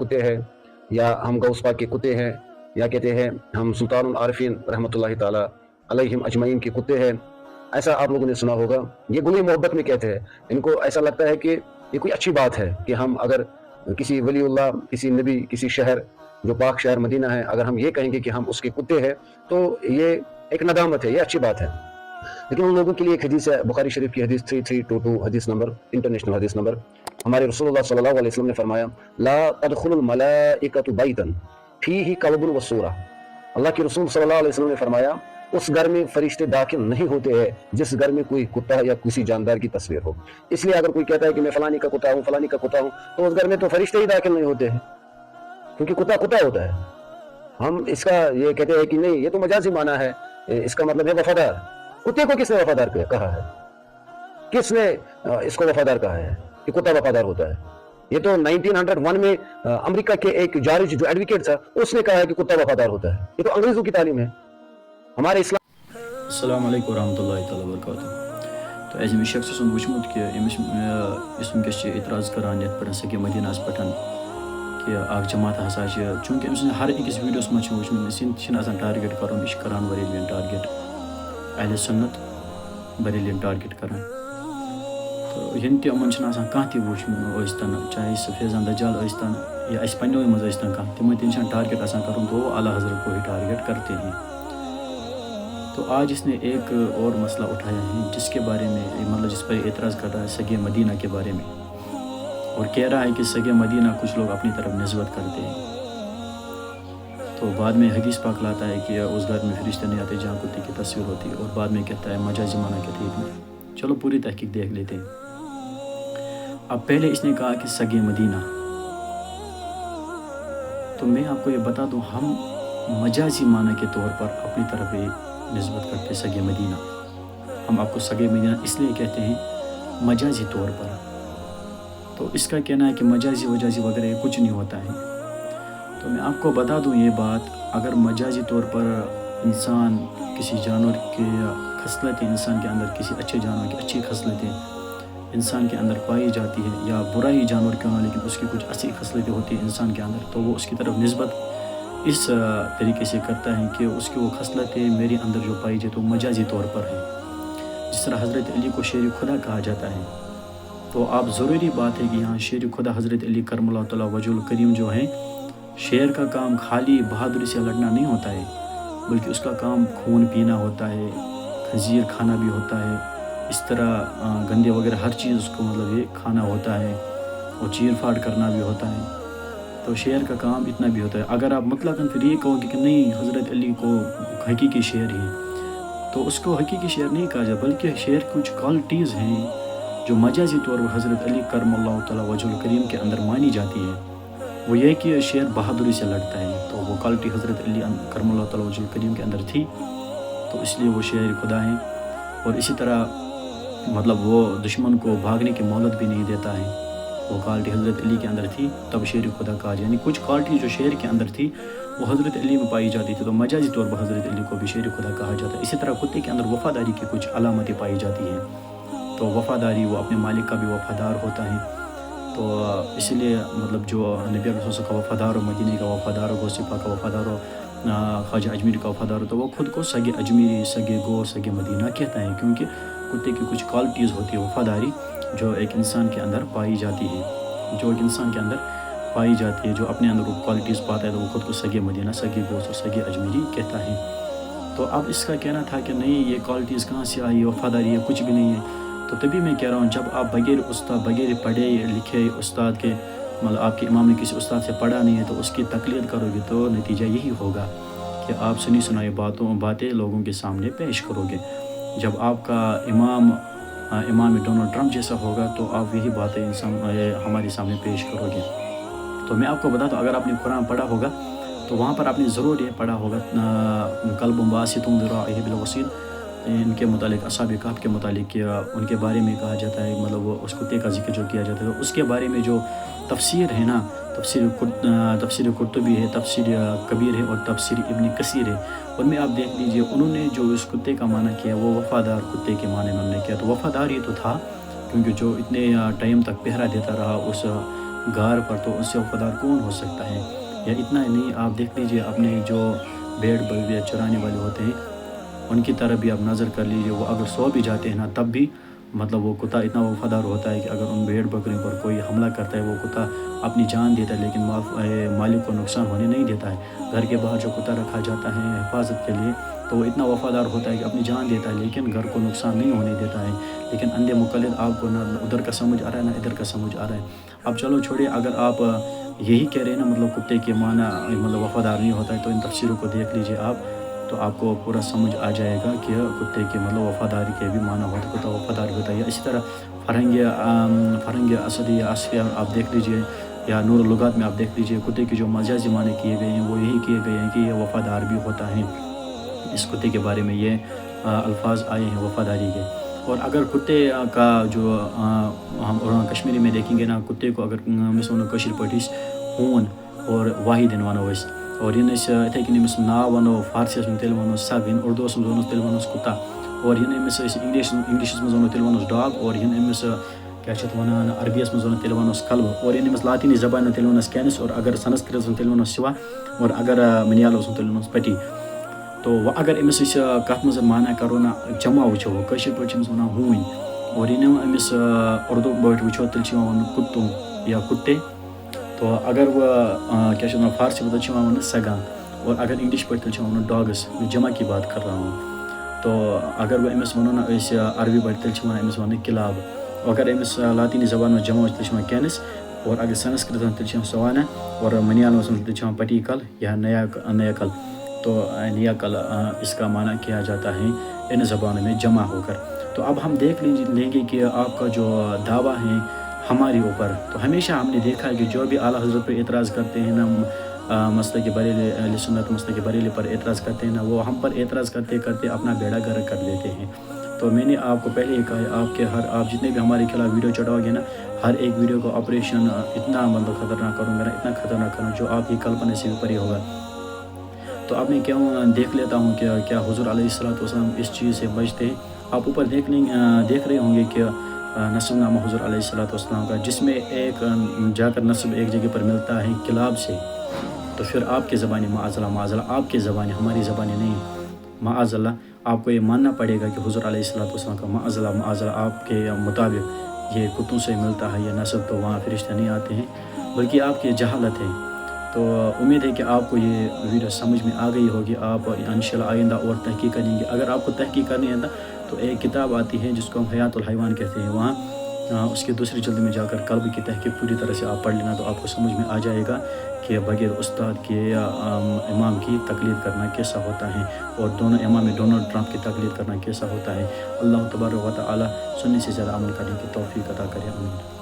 कुत्ते हैं, या हम गौस पाक के कुत्ते हैं, या कहते हैं हम सुल्तानुल आरिफीन रहमतुल्लाहि ताला अलैहिम अजमईन के कुत्ते हैं। ऐसा आप लोगों ने सुना होगा। ये गुली मोहब्बत में कहते हैं। इनको ऐसा लगता है कि ये कोई अच्छी बात है कि हम अगर किसी वलीउल्लाह, किसी नबी, किसी शहर जो पाक शहर मदीना है, अगर हम ये कहेंगे कि हम उसके कुत्ते हैं तो ये एक नदामत है, ये अच्छी बात है। लेकिन उन लोगों के लिए एक हदीस है, बुखारी शरीफ की हदीस 3322 हदीस नंबर, इंटरनेशनल हदीस नंबर। हमारे रसूलुल्लाह सल्लल्लाहु अलैहि वसल्लम ने फरमाया, ला तदखुलुल मलाइकतु बैतन फीही कल्बुन व सूरा। अल्लाह के रसूल सल्लल्लाहु अलैहि वसल्लम ने फरमाया, उस घर में फरिश्ते दाखिल नहीं होते हैं जिस घर में कोई कुत्ता या किसी जानदार की तस्वीर हो। इसलिए अगर कोई कहता है कि मैं फलानी का कुत्ता हूँ, फलानी का कुत्ता हूँ, तो उस घर में तो फरिश्ते ही दाखिल नहीं होते हैं, क्योंकि कुत्ता कुत्ता होता है। हम इसका ये कहते हैं कि नहीं, ये तो मजाजी माना है, इसका मतलब है वफादार। कुत्ते को किसने वफादार कहा है? किसने इसको वफादार कहा है कि कुत्ता वफादार होता है? ये तो 1901 में अमेरिका के एक जज जो एडवोकेट था, उसने कहा है कि कुत्ता वफादार होता है। ये तो अंग्रेजों की तालीम है। हमारे इस्लाम। अस्सलाम वालेकुम रहमतुल्लाहि तआला वबरकातुहू। तो ऐसे शख्स सुन वुचमुत कि इस वनकस इतराज़ करान यथ पे सगे मदीना पे कि अख जमात हसा चूँकि अम्स हर अकिस वीडियोस मज वुचमुत टारगेट कर करान बरेलियन टारगेट, अहले सुन्नत बरेलियन टारगेट करान। तो यन तमन कह तन, चाहे सह फैज़ान दज्जाल तन या अस पन्नो मज तन कह, तम तन टारगेट कर तो वो आला हज़रत को ही टारगेट करते हैं। तो आज इसने एक और मसला उठाया है जिसके बारे में, मतलब जिस पर एतराज़ कर रहा है सगे मदीना के बारे में, और कह रहा है कि सगे मदीना कुछ लोग अपनी तरफ निस्बत करते हैं। तो बाद में हदीस पाक लाता है कि उस घर में फरिश्ते नहीं आते जहाँ कुत्ते की तस्वीर होती है, और बाद में कहता है मजाजी माना कहते हैं। चलो पूरी तहकीक देख लेते हैं। अब पहले इसने कहा कि सगे मदीना, तो मैं आपको ये बता दूँ, हम मजाजी माना के तौर पर अपनी तरफ निस्बत करते सगे मदीना। हम आपको सगे मदीना इसलिए कहते हैं मजाजी तौर पर। तो इसका कहना है कि मजाजी वजाजी वगैरह कुछ नहीं होता है। तो मैं आपको बता दूं ये बात, अगर मजाजी तौर पर इंसान किसी जानवर के खसलतें, इंसान के अंदर किसी अच्छे जानवर की अच्छी खसलतें इंसान के अंदर पाई जाती है, या बुरा ही जानवर क्यों ना लेकिन उसकी कुछ अच्छी खसलतें होती है इंसान के अंदर, तो वो उसकी तरफ निस्बत इस तरीके से करता है कि उसकी वो खसलतें मेरे अंदर जो पाई जाए तो मजाजी तौर पर है। जिस तरह हज़रत अली को शेर खुदा कहा जाता है, तो आप ज़रूरी बात है कि यहाँ शेर खुदा हज़रत अली करमुल्लाह तआला वजहुल करीम जो हैं, शेर का काम खाली बहादुरी से लड़ना नहीं होता है, बल्कि उसका काम खून पीना होता है, खंजीर खाना भी होता है, इस तरह गंदे वगैरह हर चीज़ उसको मतलब ये खाना होता है, और चीर फाड़ करना भी होता है। तो शेर का काम इतना भी होता है। अगर आप मतलब फिर ये कहोगे कि नहीं हज़रत अली को हकीकी शेर ही, तो उसको हकीकी शेर नहीं कहा जाए, बल्कि शेर कुछ क्वालिटीज़ हैं जो मजाजी तौर पर हज़रत अली करमुल्लाह तआला वजहुल करीम के अंदर मानी जाती है। वो ये कि शेर बहादुरी से लड़ता है, तो वो क्वालिटी हज़रत अली करमुल्लाह तआला वजहुल करीम के अंदर थी, तो इसलिए वो शेर खुदा है। और इसी तरह मतलब वो दुश्मन को भागने की मोहलत भी नहीं देता है, वो क्वालिटी हज़रत अली के अंदर थी, तब शेर खुदा कहा जाए। यानी कुछ क्वालिटी जो शेर के अंदर थी वो हज़रत अली में पाई जाती थी, तो मजाजी तौर पर हज़रत अली को भी शेर खुदा कहा जाता है। इसी तरह कुत्ते के अंदर वफ़ादारी की कुछ अलामतें पाई जाती हैं, तो वफ़ादारी, वो अपने मालिक का भी वफ़ादार होता है। तो इसलिए मतलब जो नबी रसूल का वफ़ादार हो, मदीने का वफ़ादार हो, गौसिफ़ा का वफ़ादार हो, ख्वाजा अजमेर का वफ़ादार हो, तो वो खुद को सगे अजमेरी, सगे गौर, सगे मदीना कहता है, क्योंकि कुत्ते की कुछ क्वालिटीज़ होती है वफ़ादारी जो एक इंसान के अंदर पाई जाती है, जो एक इंसान के अंदर पाई जाती है, जो अपने अंदर वो क्वालिटीज़ पाता है, तो वो खुद को सगे मदीना, सगे गोस और सगे अजमेरी कहता है। तो अब इसका कहना था कि नहीं ये क्वालिटीज़ कहाँ से आई, वफ़ादारी है कुछ भी नहीं है। तो तभी मैं कह रहा हूँ, जब आप बगैर उस्ताद, बगैर पढ़े लिखे उस्ताद के, मतलब आपके इमाम ने किसी उस्ताद से पढ़ा नहीं है, तो उसकी तक़लीद करोगे तो नतीजा यही होगा कि आप सुनी सुनाई बातें लोगों के सामने पेश करोगे। जब आपका इमाम डोनाल्ड ट्रंप जैसा होगा, तो आप यही बातें हमारे सामने पेश करोगे। तो मैं आपको बताता हूँ, अगर आपने कुरान पढ़ा होगा तो वहाँ पर आपने ज़रूर ये पढ़ा होगा, कल्बुम बासितुन ज़िराइहि बिल वसील, इनके मुतालिक असहाब कहफ के मुतालिक उनके बारे में कहा जाता है, मतलब वो उस कुत्ते का जिक्र जो किया जाता है, तो उसके बारे में जो तफसीर है ना, तफसीर कुर्तुबी है, तफसीर कबीर है, और तफसीर इब्न कसीर है, उनमें आप देख लीजिए उन्होंने जो इस कुत्ते का माना किया वो वफ़ादार कुत्ते के माने में उन्होंने किया। तो वफ़ादार ये तो था, क्योंकि जो इतने टाइम तक पहरा देता रहा उस غار پر تو اس سے وفادار کون ہو سکتا ہے؟ یا اتنا ہی نہیں، آپ دیکھ لیجیے اپنے جو بھیڑ بکریاں چرانے والے ہوتے ہیں ان کی طرف بھی آپ نظر کر لیجیے، وہ اگر سو بھی جاتے ہیں نا تب بھی مطلب وہ کتا اتنا وفادار ہوتا ہے کہ اگر ان بھیڑ بکریوں پر کوئی حملہ کرتا ہے وہ کتا اپنی جان دیتا ہے لیکن مالک کو نقصان ہونے نہیں دیتا ہے۔ گھر کے باہر جو کتا رکھا جاتا ہے حفاظت کے لیے تو وہ اتنا وفادار ہوتا ہے کہ اپنی جان دیتا ہے لیکن گھر کو نقصان نہیں ہونے دیتا ہے۔ لیکن اندھے مقلد آپ کو نہ ادھر کا سمجھ آ رہا ہے نہ ادھر کا سمجھ آ رہا ہے۔ اب چلو چھوڑیے، اگر آپ یہی کہہ رہے ہیں نا مطلب کتے کے معنی مطلب وفادار نہیں ہوتا ہے تو ان تفسیروں کو دیکھ لیجیے آپ، تو آپ کو پورا سمجھ آ جائے گا کہ کتے کے مطلب وفاداری کے بھی معنی ہوتا ہے، کتا وفادار ہوتا ہے۔ یا اسی طرح فرنگ اسدی یا اسفیہ آپ دیکھ لیجیے، یا نور اللغات میں آپ دیکھ لیجیے کتے کے جو مجازی معنی کیے گئے ہیں وہ یہی کیے گئے ہیں کہ یہ وفادار بھی ہوتا ہے۔ اس کتے کے بارے میں یہ الفاظ آئے ہیں وفاداری کے۔ اور اگر کتے کا جو ہم کشمیری میں دیکھیں گے نا، کتے کو اگر مس ونو کشیر پٹیس ہون اور واحد ونو اس، اور یہ اتھے کنی مس نا ونو فارسی من تیل ونو سگ، ان اردو من ونو تیل ونو کتا، اور یہ امس انگلش من ونو تیل ونو ڈاگ، اور یہ امس کیا ونان عربی من ونو تیل ونو کلب، اور یہ امس لاطینی زبان من تیل ونو کینس، اور اگر سنسکرت من تیل ونو سوا، اور اگر منیالوس من تیل ونو پٹی۔ تو اگر امس کت مز معنی کرو نا جمع وچو کشیر پٲٹھۍ چھِ أمِس ونان ہوٗنۍ، اور یہ امس اردو پٲٹھۍ وچھو تیٚلہِ چھِ یِوان وننہٕ کُتُم یا کُتے۔ تو اگر وہ کیا ونان فارسی پٲٹھۍ چھِ یِوان وننہٕ سگان، اور اگر انگلش پٲٹھۍ تیٚلہِ چھِ یِوان وننہٕ ڈاگس، میں جمع کی بات کر رہا ہوں۔ تو اگر وہ امس ونو نا أسۍ عربی پٲٹھۍ تیٚلہِ چھِ ونان امس وننہٕ کلاب، اگر امس لاطینی زبان منٛز جمع تیٚلہِ چھِ ونان کینس، اور اگر سنسکرت تیٚلہِ چھِ یِوان سوانا، اور منیالمس منٛز تیٚلہِ چھِ یِوان پٹیکل یا نیاکل۔ تو نیاکل اس کا معنی کیا جاتا ہے ان زبانوں میں جمع ہو کر۔ تو اب ہم دیکھ لیں گے کہ آپ کا جو دعویٰ ہے ہمارے اوپر، تو ہمیشہ ہم نے دیکھا ہے کہ جو بھی اعلیٰ حضرت پہ اعتراض کرتے ہیں نا، مسلک بریلی اہل سنت مسلک بریلی پر اعتراض کرتے ہیں نا، وہ ہم پر اعتراض کرتے کرتے اپنا بیڑا گرک کر دیتے ہیں۔ تو میں نے آپ کو پہلے ہی کہا ہے آپ جتنے بھی ہمارے خلاف ویڈیو چڑھاؤ گے نا، ہر ایک ویڈیو کو آپریشن اتنا مطلب خطرناک کروں گا نا، اتنا خطرناک کروں جو آپ کی کلپنا سے بھی پرے ہوگا۔ تو اب میں دیکھ لیتا ہوں کہ کیا حضور علیہ الصلوۃ والسلام اس چیز سے بچتے ہیں۔ آپ اوپر دیکھ رہے ہوں گے کہ نسب نامہ حضور علیہ الصلوۃ والسلام کا، جس میں ایک جا کر نسب ایک جگہ پر ملتا ہے کلاب سے، تو پھر آپ کی زبانی معاذ اللہ آپ کی زبانی، ہماری زبانی نہیں، معاذ اللہ آپ کو یہ ماننا پڑے گا کہ حضور علیہ الصلوۃ والسلام کا معاذ اللہ آپ کے مطابق یہ کتوں سے ملتا ہے یہ نسب، تو وہاں فرشتے نہیں آتے ہیں بلکہ آپ کی جہالت ہے۔ تو امید ہے کہ آپ کو یہ ویڈیو سمجھ میں آ گئی ہوگی، آپ انشاءاللہ آئندہ اور تحقیق کریں گے۔ اگر آپ کو تحقیق کرنی ہے تو ایک کتاب آتی ہے جس کو ہم حیات الحیوان کہتے ہیں، وہاں اس کی دوسری جلد میں جا کر قلب کی تحقیق پوری طرح سے آپ پڑھ لینا، تو آپ کو سمجھ میں آ جائے گا کہ بغیر استاد کے یا امام کی تقلید کرنا کیسا ہوتا ہے، اور دونوں امام ڈونلڈ ٹرمپ کی تقلید کرنا کیسا ہوتا ہے۔ اللہ تبارک و تعالی سننے سے زیادہ عمل کرنے کی توفیق عطا کرے، آمین۔